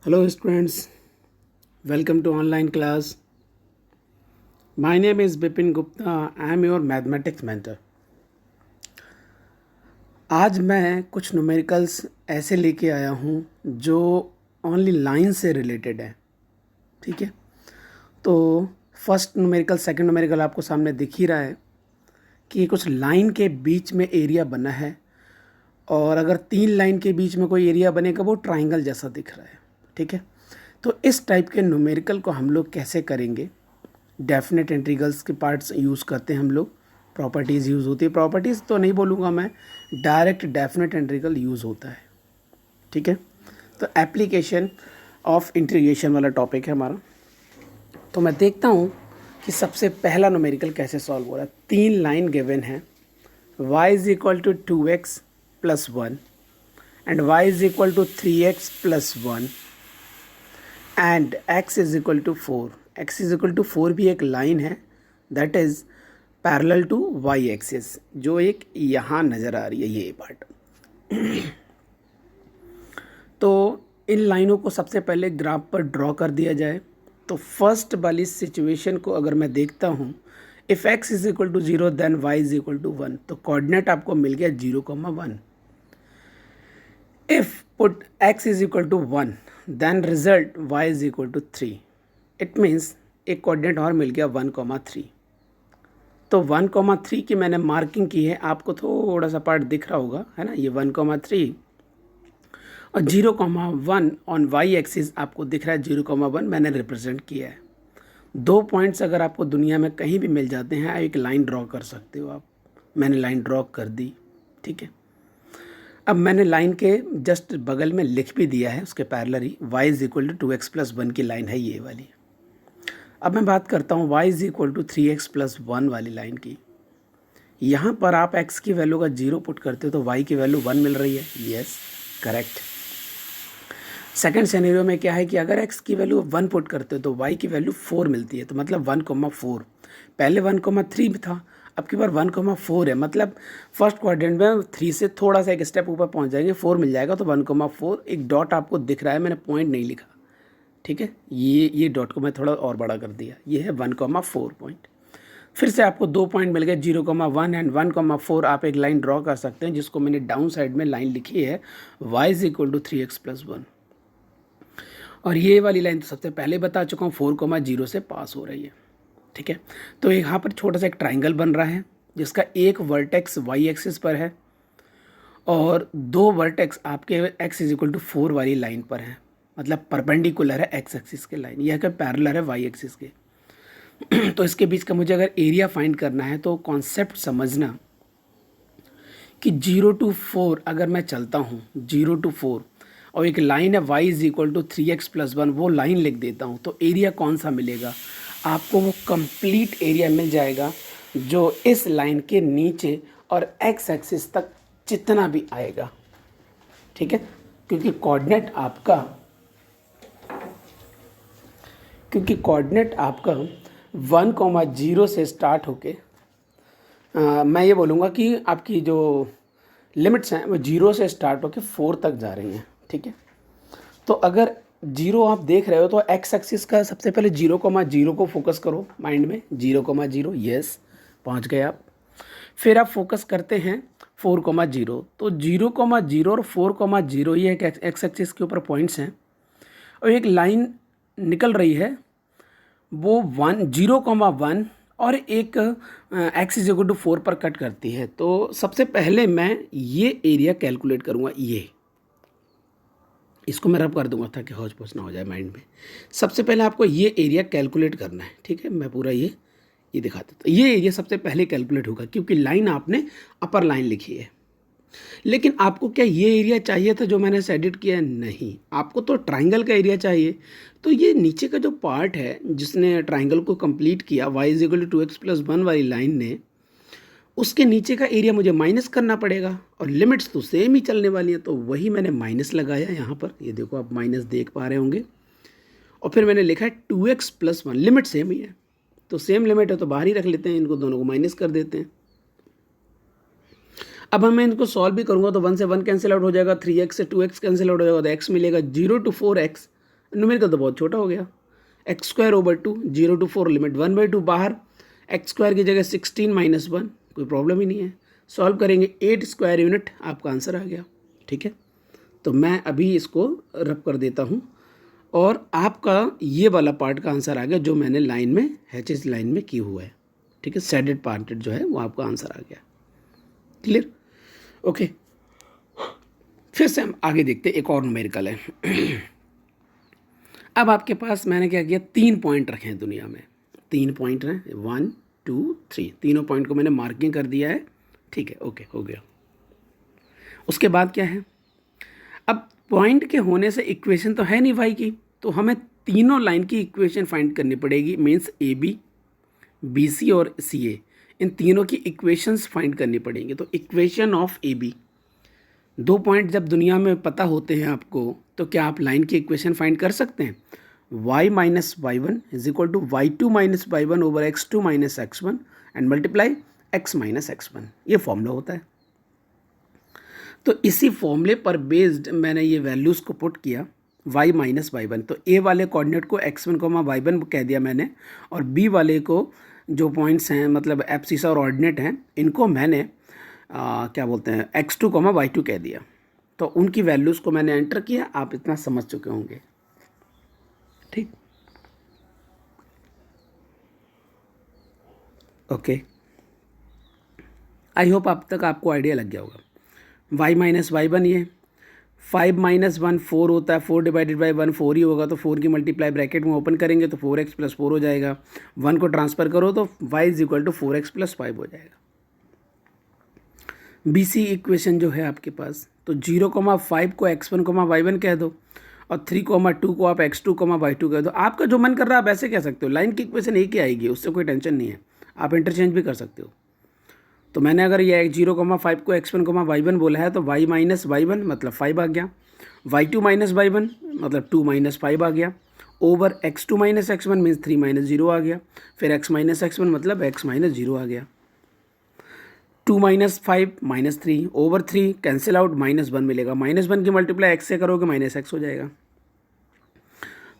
Hello students, welcome to online class. My name is Bipin Gupta. I am your mathematics mentor. आज मैं कुछ numericals ऐसे लेके आया हूँ जो ओनली लाइन से रिलेटेड है. ठीक है, तो फर्स्ट न्यूमेरिकल सेकंड न्यूमेरिकल आपको सामने दिख ही रहा है कि कुछ लाइन के बीच में एरिया बना है और अगर तीन लाइन के बीच में कोई एरिया बनेगा वो ट्राइंगल जैसा दिख रहा है. ठीक है, तो इस टाइप के न्यूमेरिकल को हम लोग कैसे करेंगे. डेफिनेट इंटीग्रल्स के पार्ट्स यूज़ करते हैं हम लोग. प्रॉपर्टीज़ यूज़ होती है. प्रॉपर्टीज़ तो नहीं बोलूँगा मैं, डायरेक्ट डेफिनेट इंटीग्रल यूज़ होता है. ठीक है, तो एप्लीकेशन ऑफ इंटीग्रेशन वाला टॉपिक है हमारा. तो मैं देखता हूँ कि सबसे पहला न्यूमेरिकल कैसे सॉल्व हो रहा है. तीन लाइन गिवन है. y is equal to 2x plus 1 and y is equal to 3x plus 1 and x is equal to 4. x is equal to 4 भी एक लाइन है that is parallel to y axis, जो एक यहाँ नज़र आ रही है ये पार्ट. तो इन लाइनों को सबसे पहले ग्राफ पर ड्रॉ कर दिया जाए. तो फर्स्ट वाली सिचुएशन को अगर मैं देखता हूँ, if x is equal to 0 then y is equal to 1. तो कोऑर्डिनेट आपको मिल गया 0,1. If put x is equal to 1 then result y is equal to 3. It means एक कोऑर्डिनेट और मिल गया 1,3. तो 1,3 की मैंने मार्किंग की है. आपको थोड़ा सा पार्ट दिख रहा होगा, है ना. ये 1,3 और 0,1 ऑन वाई एक्सिस आपको दिख रहा है. 0,1 मैंने रिप्रेजेंट किया है. दो पॉइंट्स अगर आपको दुनिया में कहीं भी मिल जाते हैं, एक लाइन ड्रॉ कर सकते हो आप. मैंने लाइन ड्रॉ कर दी. ठीक है, अब मैंने लाइन के जस्ट बगल में लिख भी दिया है उसके पैरेलल ही. y is equal to 2x plus 1 की लाइन है ये वाली. अब मैं बात करता हूँ y is equal to 3x plus 1 वाली लाइन की. यहाँ पर आप x की वैल्यू का 0 पुट करते हो तो y की वैल्यू 1 मिल रही है. Yes, correct. सेकंड सिनेरियो में क्या है कि अगर x की वैल्यू 1 पुट करते हो तो y की वैल्यू 4 मिलती है. तो मतलब 1,4. पहले 1,3 था, अब की बार 1,4 है. मतलब फर्स्ट क्वाड्रेंट में 3 से थोड़ा सा एक स्टेप ऊपर पहुंच जाएंगे, 4 मिल जाएगा. तो 1,4 एक डॉट आपको दिख रहा है, मैंने पॉइंट नहीं लिखा. ठीक है, ये डॉट को मैं थोड़ा और बड़ा कर दिया. ये है 1,4 पॉइंट. फिर से आपको दो पॉइंट मिल गए 0,1 एंड 1,4. आप एक लाइन ड्रॉ कर सकते हैं जिसको मैंने डाउन साइड में लाइन लिखी है y is equal to 3x plus 1. और ये वाली लाइन तो सबसे पहले बता चुका हूँ 4,0 से पास हो रही है. ठीक है, तो यहाँ पर छोटा सा एक ट्राइंगल बन रहा है जिसका एक वर्टेक्स y एक्सिस पर है और दो वर्टेक्स आपके x इज इक्वल टू 4 वाली लाइन पर है. मतलब परपेंडिकुलर है x एक्सिस के लाइन, यह क्या पैरेलल है y एक्सिस के. तो इसके बीच का मुझे अगर एरिया फाइंड करना है तो कॉन्सेप्ट समझना कि 0 to 4 अगर मैं चलता हूँ 0 to 4 और एक लाइन है y is equal to 3x plus 1, वो लाइन लिख देता हूँ तो एरिया कौन सा मिलेगा आपको. वो कंप्लीट एरिया मिल जाएगा जो इस लाइन के नीचे और x एक्सिस तक जितना भी आएगा. ठीक है, क्योंकि कोऑर्डिनेट आपका 1,0 से स्टार्ट होके मैं ये बोलूँगा कि आपकी जो लिमिट्स हैं वो 0 से स्टार्ट होके 4 तक जा रही हैं. ठीक है, तो अगर 0 आप देख रहे हो तो x एक्सिस का सबसे पहले 0,0 को फोकस करो माइंड में. 0,0, यस, पहुंच गए आप. फिर आप फोकस करते हैं 4,0. तो 0,0 और 4,0 ये एक x एक्सिस के ऊपर पॉइंट्स हैं और एक लाइन निकल रही है वो 0,1 और एक x इज इक्वल टू 4 पर कट करती है. तो सबसे पहले मैं ये एरिया कैलकुलेट करूँगा. ये इसको मैं रब कर दूंगा ताकि हौच पौच ना हो जाए माइंड में. सबसे पहले आपको ये एरिया कैलकुलेट करना है. ठीक है, मैं पूरा ये दिखा देता हूँ. ये एरिया सबसे पहले कैलकुलेट होगा क्योंकि लाइन आपने अपर लाइन लिखी है. लेकिन आपको क्या ये एरिया चाहिए था जो मैंने एडिट किया है? नहीं, आपको तो ट्राइंगल का एरिया चाहिए. तो ये नीचे का जो पार्ट है जिसने ट्राइंगल को कंप्लीट किया y is equal to 2x plus 1 वाली लाइन ने, उसके नीचे का एरिया मुझे माइनस करना पड़ेगा और लिमिट्स तो सेम ही चलने वाली हैं. तो वही मैंने माइनस लगाया यहाँ पर. ये देखो आप माइनस देख पा रहे होंगे. और फिर मैंने लिखा है 2x प्लस 1. लिमिट सेम ही है तो सेम लिमिट है तो बाहर ही रख लेते हैं, इनको दोनों को माइनस कर देते हैं. अब मैं इनको सॉल्व भी करूँगा तो 1 से 1 कैंसिल आउट हो जाएगा, 3x से 2x कैंसिल आउट हो जाएगा तो x मिलेगा. 0 to 4x न्यूमेरिकल तो बहुत छोटा हो गया, x square over 2, 0 to 4 limit 1/2 बाहर, एक्स स्क्वायर की जगह 16 - 1, कोई प्रॉब्लम ही नहीं है। सॉल्व करेंगे 8 स्क्वायर यूनिट, आपका आंसर आ गया। ठीक है, तो मैं अभी इसको रब कर देता हूँ और आपका ये वाला पार्ट का आंसर आ गया जो मैंने लाइन में हैचेस लाइन में की हुआ है। ठीक है, शेडेड पार्ट जो है वो आपका आंसर आ गया। क्लियर? ओके, फिर से हम आगे देखते हैं, एक और न्यूमेरिकल है। अब आपके पास मैंने क्या किया, 3 पॉइंट रखे हैं दुनिया में, 3 पॉइंट हैं, 1 2 3, तीनों पॉइंट को मैंने मार्किंग कर दिया है। ठीक है, ओके, हो गया। उसके बाद क्या है, अब पॉइंट के होने से इक्वेशन तो है नहीं वाई की, तो हमें तीनों लाइन की इक्वेशन फाइंड करनी पड़ेगी। Means A B, B C और सी ए, इन तीनों की इक्वेशंस फाइंड करनी पड़ेंगी। तो equation of A B, 2 point जब दुनिया में पता होते हैं आपको, तो क्या आप लाइन की इक्वेशन फाइंड कर सकते हैं? y - y1 = y2 - y1 over x2 - x1 and multiply x - x1, ये फॉर्मूला होता है। तो इसी फॉर्मूले पर बेस्ड मैंने ये वैल्यूज़ को पुट किया, y - y1, तो a वाले कोऑर्डिनेट को x1, y1 कह दिया मैंने, और b वाले को जो पॉइंट्स हैं मतलब एब्सिसा और ऑर्डिनेट हैं, इनको मैंने क्या बोलते हैं x2, y2 कह दिया। तो उनकी वैल्यूज़ को मैंने एंटर किया, आप इतना समझ चुके होंगे। ठीक, ओके, आई होप अब तक आपको आइडिया लग गया होगा। y - y1, ये 5 - 1 4 होता है, 4 / 1 4 ही होगा, तो 4 की मल्टीप्लाई ब्रैकेट में ओपन करेंगे तो 4x + 4 हो जाएगा। 1 को ट्रांसफ़र करो तो y = 4x + 5 हो जाएगा। BC इक्वेशन जो है आपके पास, तो 0,5 को x1, y1 कह दो, और 3,2 को आप x2, y2 कह दो। आपका जो मन कर रहा है आप ऐसे कह सकते हो, लाइन की इक्वेशन एक ही आएगी, उससे कोई टेंशन नहीं है, आप इंटरचेंज भी कर सकते हो। तो मैंने अगर ये 0,5 को x1, y1 बोला है, तो y - y1 मतलब 5 आ गया, y2 - y1 मतलब 2 - 5 आ गया, ओवर x2 - x1 मीन्स 3 - 0 आ गया, फिर x - x1 मतलब x - 0 आ गया, 2 - 5 - 3 ओवर 3 कैंसिल आउट, -1 मिलेगा, -1 की मल्टीप्लाई x से करोगे -x हो जाएगा।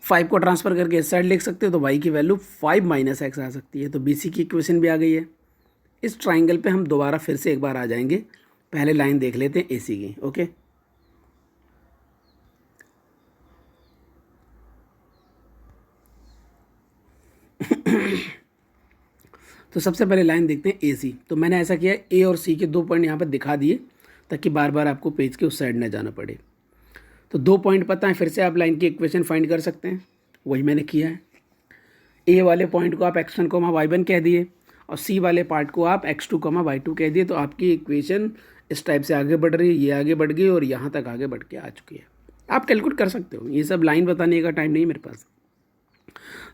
5 को ट्रांसफ़र करके इस साइड लिख सकते हो, तो y की वैल्यू 5 - x आ सकती है। तो BC की इक्वेशन भी आ गई है। इस ट्राइंगल पे हम दोबारा फिर से एक बार आ जाएंगे, पहले लाइन देख लेते हैं AC की। ओके, तो सबसे पहले लाइन देखते हैं AC। तो मैंने ऐसा किया, A और C के 2 पॉइंट यहाँ पर दिखा दिए ताकि बार बार आपको पेज के उस साइड न जाना पड़े। तो 2 पॉइंट पता है, फिर से आप लाइन की इक्वेशन फाइंड कर सकते हैं, वही मैंने किया है। A वाले पॉइंट को आप x1, y1 कह दिए, और C वाले पार्ट को आप x2, y2 कह दिए। तो आपकी इक्वेशन इस टाइप से आगे बढ़ रही है, ये आगे बढ़ गई और यहाँ तक आगे बढ़ के आ चुकी है। आप कैलकुलेट कर सकते हो, ये सब लाइन बताने का टाइम नहीं मेरे पास।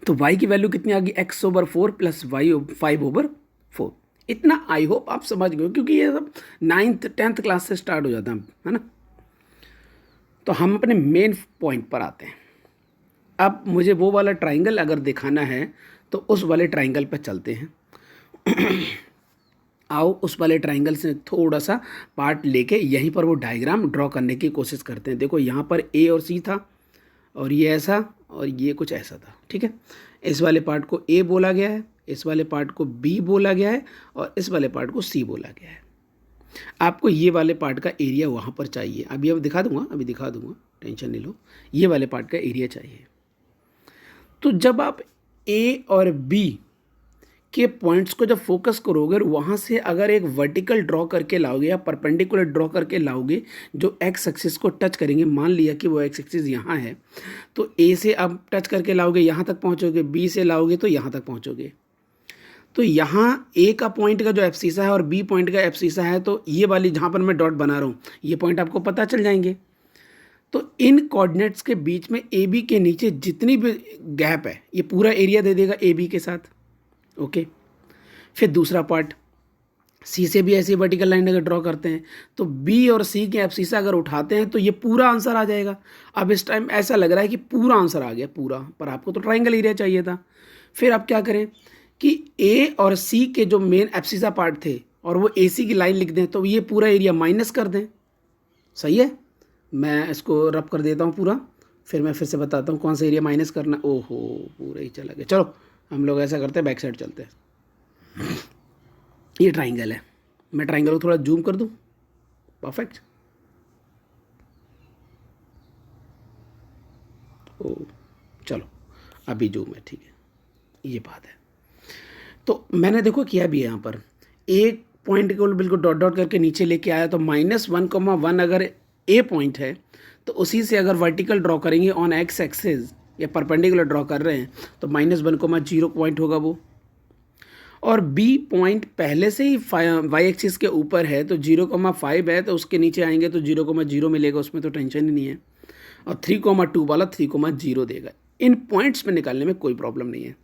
तो y की वैल्यू कितनी आ गई, x/4 प्लस y 5/4। इतना आई होप आप समझ गए, क्योंकि ये सब 9th 10th क्लास से स्टार्ट हो जाता है ना। तो हम अपने मेन पॉइंट पर आते हैं। अब मुझे वो वाला ट्राइंगल अगर दिखाना है तो उस वाले ट्राइंगल पर चलते हैं। आओ उस वाले ट्राइंगल से थोड़ा सा पार्ट लेके यहीं पर वो डायग्राम ड्रॉ करने की कोशिश करते हैं। देखो यहाँ पर A और C था, और ये ऐसा, और ये कुछ ऐसा था। ठीक है, इस वाले पार्ट को A बोला गया है, इस वाले पार्ट को B बोला गया है, और इस वाले पार्ट को C बोला गया है। आपको ये वाले पार्ट का एरिया वहाँ पर चाहिए। अभी दिखा दूंगा, टेंशन नहीं लो, ये वाले पार्ट का एरिया चाहिए। तो जब आप A और B के पॉइंट्स को जब फोकस करोगे, वहाँ से अगर एक वर्टिकल ड्रॉ करके लाओगे या परपेंडिकुलर ड्रॉ करके लाओगे जो एक्स एक्सिस को टच करेंगे, मान लिया कि वो एक्स एक्सिस यहाँ है, तो A से आप टच करके लाओगे यहाँ तक पहुँचोगे, B से लाओगे तो यहाँ तक पहुँचोगे। तो यहाँ A का पॉइंट का जो एब्सिसा है और B पॉइंट का एब्सिसा है, तो ये वाली जहाँ पर मैं डॉट बना रहा हूँ, ये पॉइंट आपको पता चल जाएंगे। तो इन कोऑर्डिनेट्स के बीच में AB के नीचे जितनी भी गैप है, ये पूरा एरिया दे देगा AB के साथ। ओके, फिर दूसरा पार्ट C से भी ऐसी वर्टिकल लाइन अगर ड्रॉ करते हैं, तो B और C के एब्सिसा अगर उठाते हैं तो ये पूरा आंसर आ जाएगा। अब इस टाइम ऐसा लग रहा है कि पूरा आंसर आ गया पूरा, पर आपको तो ट्राइंगल एरिया चाहिए था। फिर आप क्या करें कि A और C के जो मेन एब्सिसा पार्ट थे और वो AC की लाइन लिख दें, तो ये पूरा एरिया माइनस कर दें। सही है, मैं इसको रब कर देता हूँ पूरा। फिर मैं फिर से बताता हूँ कौन सा एरिया माइनस करना। ओहो, पूरा ही चला गया। चलो हम लोग ऐसा करते हैं, बैक साइड चलते हैं। ये ट्राइंगल है, मैं ट्राइंगल को थोड़ा जूम कर दूँ। परफेक्ट। ओ चलो अभी जूम है, ठीक है, ये बात है। तो मैंने देखो किया भी है यहाँ पर, एक पॉइंट को बिल्कुल डॉट डॉट करके नीचे लेके आया। तो -1,1 अगर ए पॉइंट है तो उसी से अगर वर्टिकल ड्रॉ करेंगे ऑन एक्स एक्सिस या परपेंडिकुलर ड्रॉ कर रहे हैं तो -1,0 पॉइंट होगा वो। और बी पॉइंट पहले से ही वाई एक्सिस के ऊपर है तो 0,5 है, तो उसके नीचे आएंगे तो 0,0 मिलेगा, उसमें तो टेंशन ही नहीं है। और 3,2 वाला 3,0 देगा। इन पॉइंट्स में निकालने में कोई प्रॉब्लम नहीं है।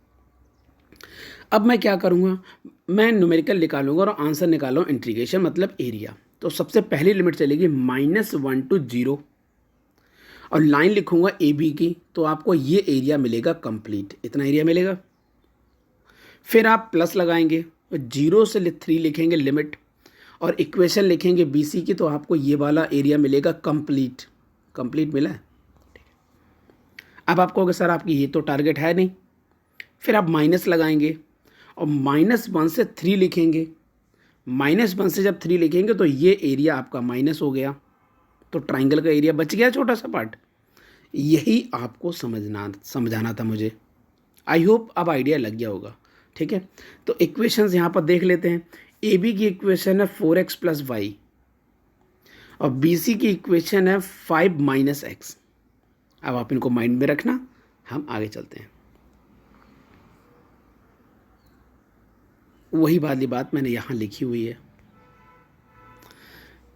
अब मैं क्या करूँगा, मैं न्यूमेरिकल निकालूंगा और आंसर निकालूँ इंटीग्रेशन मतलब एरिया। तो सबसे पहली लिमिट चलेगी -1 to 0 और लाइन लिखूंगा ए बी की, तो आपको ये एरिया मिलेगा कंप्लीट, इतना एरिया मिलेगा। फिर आप प्लस लगाएंगे और 0 से 3 लिखेंगे लिमिट और इक्वेशन लिखेंगे बी सी की, तो आपको ये वाला एरिया मिलेगा कंप्लीट। कंप्लीट मिला है। अब आप कहोगे सर आपकी ये तो टारगेट है नहीं। फिर आप माइनस लगाएंगे और -1 से 3 लिखेंगे। -1 से जब 3 लिखेंगे तो ये एरिया आपका माइनस हो गया, तो ट्राइंगल का एरिया बच गया छोटा सा पार्ट। यही आपको समझाना था मुझे। आई होप अब आइडिया लग गया होगा, ठीक है। तो इक्वेशंस यहाँ पर देख लेते हैं। ए बी की इक्वेशन है 4x + y और बी सी की इक्वेशन है 5 - x। अब आप इनको माइंड में रखना, हम आगे चलते हैं। वही वाली बात मैंने यहाँ लिखी हुई है,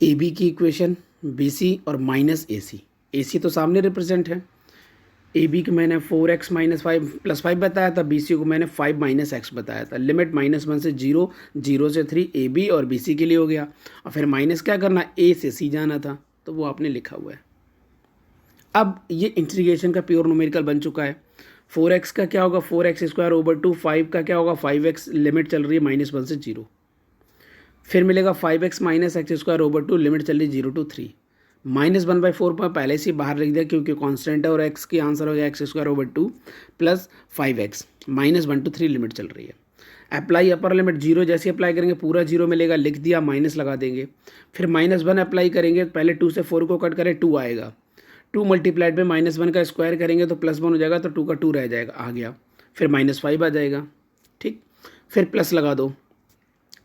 ए बी की इक्वेशन बी सी और -AC। AC तो सामने रिप्रेजेंट है। ए बी को मैंने 4x - 5 + 5 बताया था, बी सी को मैंने 5 - x बताया था। लिमिट -1 से 0, 0 से 3 ए बी और बी सी के लिए हो गया। और फिर माइनस क्या करना, ए से सी जाना था, तो वो आपने लिखा हुआ है। अब ये इंटीग्रेशन का प्योर न्यूमेरिकल बन चुका है। 4x का क्या होगा, 4x² / 2। 5 का क्या होगा, 5x लिमिट चल रही है -1 से 0। फिर मिलेगा 5x - x² / 2 लिमिट चल रही है 0 to 3। -1/4 पर पहले से बाहर लिख दिया क्योंकि कांस्टेंट है और x की आंसर हो गया x² / 2 + 5x। -1 to 3 लिमिट चल रही है। अप्लाई अपर लिमिट 0 जैसे अप्लाई करेंगे पूरा 0 मिलेगा, लिख दिया, माइनस लगा देंगे। फिर -1 अप्लाई करेंगे, पहले 2 से 4 को कट करें 2 आएगा। 2 मल्टीप्लाइड में -1 का स्क्वायर करेंगे तो +1 हो जाएगा, तो 2 का 2 रह जाएगा, आ गया। फिर -5 आ जाएगा, ठीक। फिर प्लस लगा दो,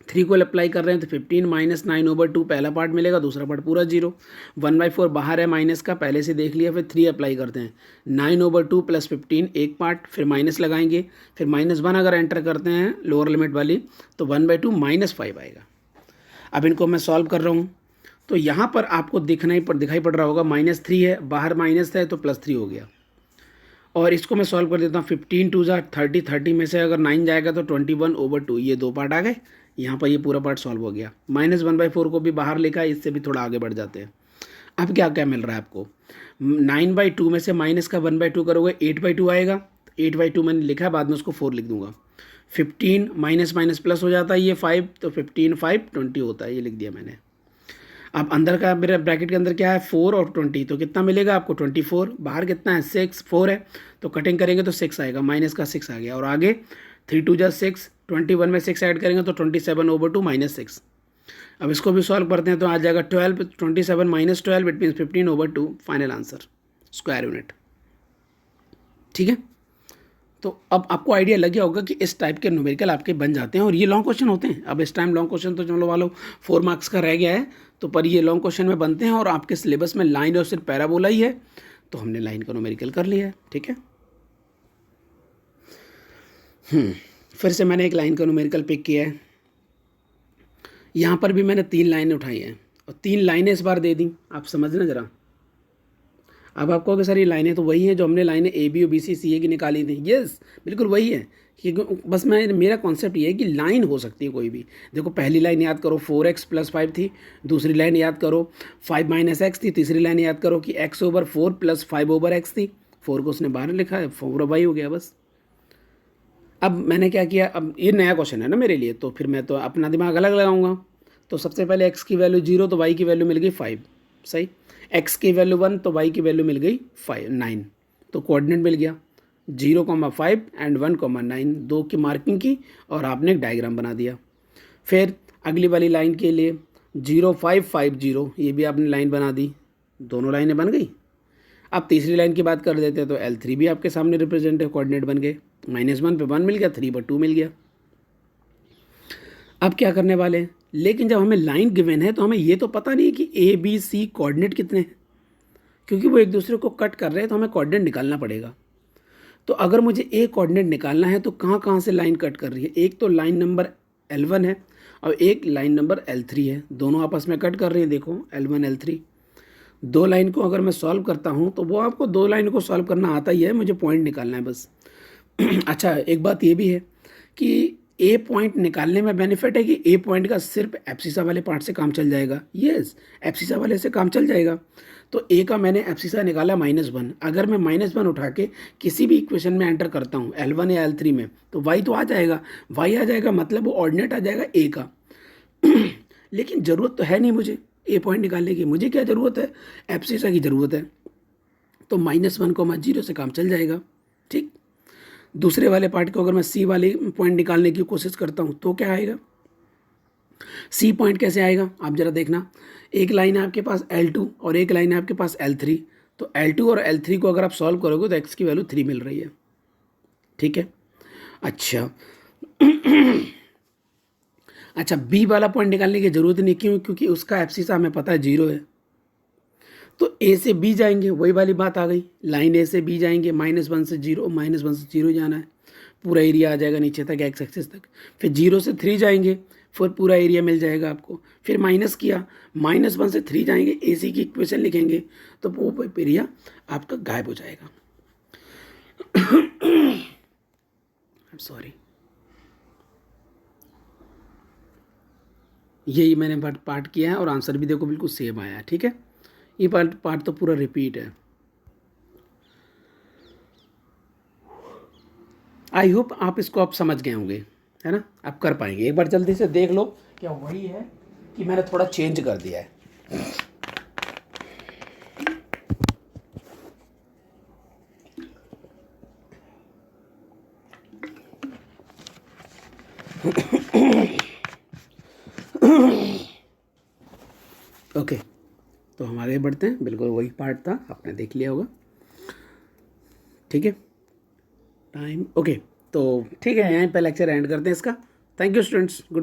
3 को अप्लाई कर रहे हैं तो 15 - 9/2 पहला पार्ट मिलेगा, दूसरा पार्ट पूरा 0। 1/4 बाहर है माइनस का, पहले से देख लिया। फिर 3 अप्लाई करते हैं, 9/2 + 15 एक पार्ट, फिर माइनस लगाएंगे। फिर -1 अगर एंटर करते हैं लोअर लिमिट वाली तो 1/2 -5 आएगा। अब इनको मैं सॉल्व कर रहा हूँ तो यहाँ पर आपको दिखाई पड़ रहा होगा -3 है, बाहर माइनस है तो +3 हो गया। और इसको मैं सॉल्व कर देता हूँ। 15 2 = 30, 30 में से अगर 9 जाएगा तो 21/2, ये 2 पार्ट आ गए। यहाँ पर ये पूरा पार्ट सॉल्व हो गया। -1/4 को भी बाहर लिखा है, इससे भी थोड़ा आगे बढ़ जाते हैं। अब क्या क्या मिल रहा है आपको, 9/2 में से माइनस का 1/2 करोगे 8/2 आएगा। 8/2 मैंने लिखा है, बाद में उसको 4 लिख दूंगा। 15 माइनस प्लस हो जाता है, ये 5, तो 15 5 20 होता है, ये लिख दिया मैंने। अब अंदर का मेरे ब्रैकेट के अंदर क्या है, 4 और 20, तो कितना मिलेगा आपको 24। बाहर कितना है 6, 4 है, तो कटिंग करेंगे तो 6 आएगा, माइनस का 6 आ गया। और आगे 3 2 = 6, 21 में 6 ऐड करेंगे तो 27/2 -6। अब इसको भी सॉल्व करते हैं तो आ जाएगा 12, 27 - 12 it means 15/2, final answer square unit, ठीक है। तो अब आपको आइडिया लग गया होगा कि इस टाइप के न्यूमेरिकल आपके बन जाते हैं और ये लॉन्ग क्वेश्चन होते हैं। अब इस टाइम लॉन्ग क्वेश्चन तो चलो वालों 4 मार्क्स का रह गया है, तो पर ये लॉन्ग क्वेश्चन में बनते हैं और आपके सिलेबस में लाइन और सिर्फ पैराबोला ही है, तो हमने लाइन का न्यूमेरिकल कर लिया है, ठीक है। फिर से मैंने एक लाइन का न्यूमेरिकल पिक किया है। यहाँ पर भी मैंने 3 लाइनें उठाई हैं और 3 लाइनें इस बार दे दी, आप समझना ज़रा। अब आप कहोगे सर ये लाइनें तो वही हैं जो हमने लाइनें ए बी और बी सी सी ए की निकाली थी। यस, बिल्कुल वही है, क्योंकि बस मेरा कॉन्सेप्ट ये है कि लाइन हो सकती है कोई भी। देखो पहली लाइन याद करो 4x + 5 थी, दूसरी लाइन याद करो 5 - x थी, तीसरी लाइन याद करो कि x/4 + 5/x थी। 4 को उसने बाहर लिखा है, 4/y हो गया बस। अब मैंने क्या किया, अब ये नया क्वेश्चन है ना मेरे लिए, तो फिर मैं तो अपना दिमाग अलग लगाऊंगा। तो सबसे पहले x की वैल्यू 0, तो y की वैल्यू मिल गई 5, सही। एक्स की वैल्यू 1 तो वाई की वैल्यू मिल गई 9, तो कोऑर्डिनेट मिल गया 0,5 एंड 1,9, दो की मार्किंग की और आपने एक डायग्राम बना दिया। फिर अगली वाली लाइन के लिए 0,550, ये भी आपने लाइन बना दी, दोनों लाइनें बन गई। अब तीसरी लाइन की बात कर देते हैं तो L3 भी आपके सामने रिप्रेजेंट है, कोऑर्डिनेट बन गए, -1 पे 1 मिल गया, 3 पर 2 मिल गया। अब क्या करने वाले हैं, लेकिन जब हमें लाइन गिवन है तो हमें ये तो पता नहीं है कि ए बी सी कोऑर्डिनेट कितने हैं, क्योंकि वो एक दूसरे को कट कर रहे हैं तो हमें कोऑर्डिनेट निकालना पड़ेगा। तो अगर मुझे ए कोऑर्डिनेट निकालना है तो कहाँ कहाँ से लाइन कट कर रही है, एक तो लाइन नंबर L1 है और एक लाइन नंबर L3 है, दोनों आपस में कट कर रही हैं, देखो L1 L3। दो लाइन को अगर मैं सॉल्व करता हूँ तो वो आपको दो लाइन को सॉल्व करना आता ही है, मुझे पॉइंट निकालना है बस। अच्छा, एक बात ये भी है कि ए पॉइंट निकालने में बेनिफिट है कि ए पॉइंट का सिर्फ एब्सिसा वाले पार्ट से काम चल जाएगा। यस, एब्सिसा वाले से काम चल जाएगा। तो ए का मैंने एब्सिसा निकाला -1, अगर मैं -1 उठा के किसी भी इक्वेशन में एंटर करता हूँ L1 या L3 में तो वाई तो आ जाएगा, वाई आ जाएगा मतलब वो ऑर्डिनेट आ जाएगा ए का। लेकिन ज़रूरत तो है नहीं मुझे ए पॉइंट निकालने की, मुझे क्या ज़रूरत है, एब्सिसा की ज़रूरत है। तो -1,0 से काम चल जाएगा। ठीक, दूसरे वाले पार्ट को अगर मैं सी वाले पॉइंट निकालने की कोशिश करता हूँ तो क्या आएगा, सी पॉइंट कैसे आएगा आप ज़रा देखना। एक लाइन है आपके पास L2 और एक लाइन है आपके पास L3, तो L2 और L3 को अगर आप सॉल्व करोगे तो x की वैल्यू 3 मिल रही है। ठीक है, अच्छा अच्छा, बी वाला पॉइंट निकालने की ज़रूरत नहीं, क्यों, क्योंकि उसका एब्सिसा हमें पता है 0 है। तो ए से बी जाएंगे, वही वाली बात आ गई, लाइन ए से बी जाएंगे, -1 से 0 जाना है, पूरा एरिया आ जाएगा नीचे तक एक्स एक्सिस तक। फिर 0 से 3 जाएंगे, फिर पूरा एरिया मिल जाएगा आपको। फिर माइनस किया, -1 से 3 जाएंगे, ए सी की इक्वेशन लिखेंगे तो वो एरिया आपका गायब हो जाएगा। सॉरी, यही मैंने पार्ट किया है और आंसर भी देखो बिल्कुल सेम आया है। ठीक है, ये पार्ट तो पूरा रिपीट है। आई होप आप इसको आप समझ गए होंगे, है ना, आप कर पाएंगे। एक बार जल्दी से देख लो क्या वही है कि मैंने थोड़ा चेंज कर दिया है। ओके, तो हम आगे बढ़ते हैं, बिल्कुल वही पार्ट था, आपने देख लिया होगा। ठीक है, टाइम ओके, तो ठीक है, यहीं पे लेक्चर एंड करते हैं इसका। Thank you students, good bye.